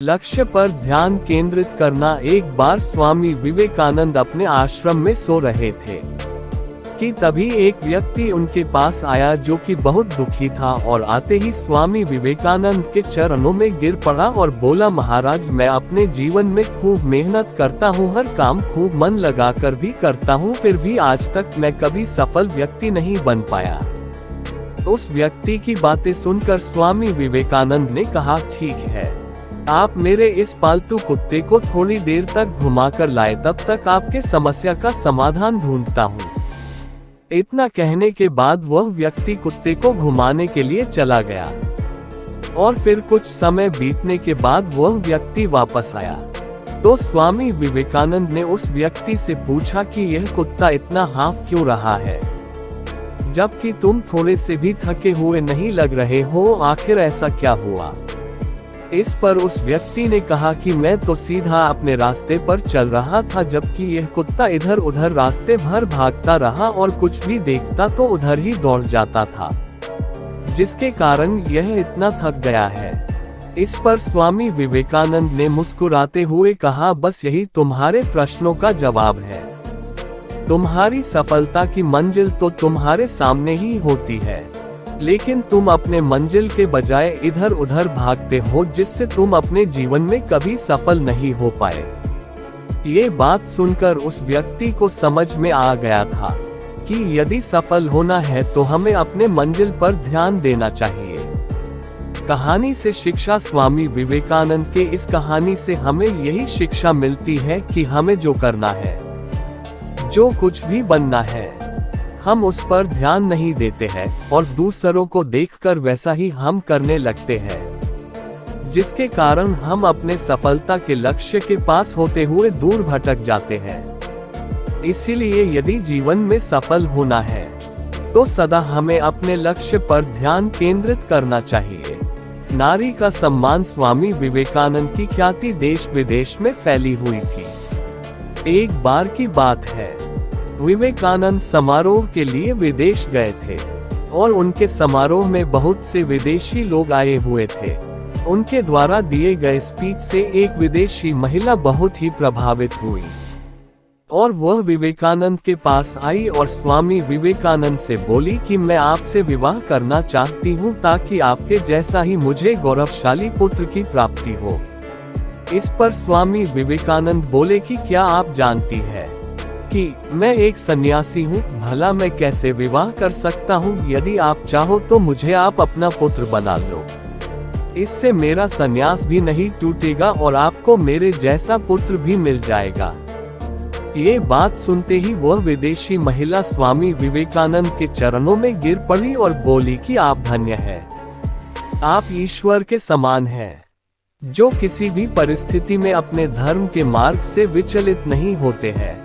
लक्ष्य पर ध्यान केंद्रित करना। एक बार स्वामी विवेकानंद अपने आश्रम में सो रहे थे कि तभी एक व्यक्ति उनके पास आया जो कि बहुत दुखी था और आते ही स्वामी विवेकानंद के चरणों में गिर पड़ा और बोला, महाराज, मैं अपने जीवन में खूब मेहनत करता हूँ, हर काम खूब मन लगाकर भी करता हूँ, फिर भी आज तक मैं कभी सफल व्यक्ति नहीं बन पाया। उस व्यक्ति की बातें सुनकर स्वामी विवेकानंद ने कहा, ठीक है, आप मेरे इस पालतू कुत्ते को थोड़ी देर तक घुमाकर लाए, तब तक आपके समस्या का समाधान ढूंढता हूँ। इतना कहने के बाद वह व्यक्ति कुत्ते को घुमाने के लिए चला गया और फिर कुछ समय बीतने के बाद वह व्यक्ति वापस आया तो स्वामी विवेकानंद ने उस व्यक्ति से पूछा कि यह कुत्ता इतना हाफ क्यों रहा है, जबकि तुम थोड़े से भी थके हुए नहीं लग रहे हो, आखिर ऐसा क्या हुआ? इस पर उस व्यक्ति ने कहा कि मैं तो सीधा अपने रास्ते पर चल रहा था, जबकि यह कुत्ता इधर उधर रास्ते भर भागता रहा और कुछ भी देखता तो उधर ही दौड़ जाता था, जिसके कारण यह इतना थक गया है। इस पर स्वामी विवेकानंद ने मुस्कुराते हुए कहा, बस यही तुम्हारे प्रश्नों का जवाब है। तुम्हारी सफलता की मंजिल तो तुम्हारे सामने ही होती है, लेकिन तुम अपने मंजिल के बजाय इधर उधर भागते हो, जिससे तुम अपने जीवन में कभी सफल नहीं हो पाए। ये बात सुनकर उस व्यक्ति को समझ में आ गया था कि यदि सफल होना है तो हमें अपने मंजिल पर ध्यान देना चाहिए। कहानी से शिक्षा। स्वामी विवेकानंद के इस कहानी से हमें यही शिक्षा मिलती है कि हमें जो करना है, जो कुछ भी बनना है, हम उस पर ध्यान नहीं देते हैं और दूसरों को देखकर वैसा ही हम करने लगते हैं, जिसके कारण हम अपने सफलता के लक्ष्य के पास होते हुए दूर भटक जाते हैं। इसीलिए यदि जीवन में सफल होना है तो सदा हमें अपने लक्ष्य पर ध्यान केंद्रित करना चाहिए। नारी का सम्मान। स्वामी विवेकानंद की ख्याति देश विदेश में फैली हुई थी। एक बार की बात है, विवेकानंद समारोह के लिए विदेश गए थे और उनके समारोह में बहुत से विदेशी लोग आए हुए थे। उनके द्वारा दिए गए स्पीच से एक विदेशी महिला बहुत ही प्रभावित हुई और वह विवेकानंद के पास आई और स्वामी विवेकानंद से बोली कि मैं आपसे विवाह करना चाहती हूँ ताकि आपके जैसा ही मुझे गौरवशाली पुत्र की प्राप्ति हो। इस पर स्वामी विवेकानंद बोले कि क्या आप जानती है कि मैं एक सन्यासी हूँ, भला मैं कैसे विवाह कर सकता हूँ? यदि आप चाहो तो मुझे आप अपना पुत्र बना लो, इससे मेरा सन्यास भी नहीं टूटेगा और आपको मेरे जैसा पुत्र भी मिल जाएगा। ये बात सुनते ही वह विदेशी महिला स्वामी विवेकानंद के चरणों में गिर पड़ी और बोली कि आप धन्य हैं, आप ईश्वर के समान हैं, जो किसी भी परिस्थिति में अपने धर्म के मार्ग से विचलित नहीं होते हैं।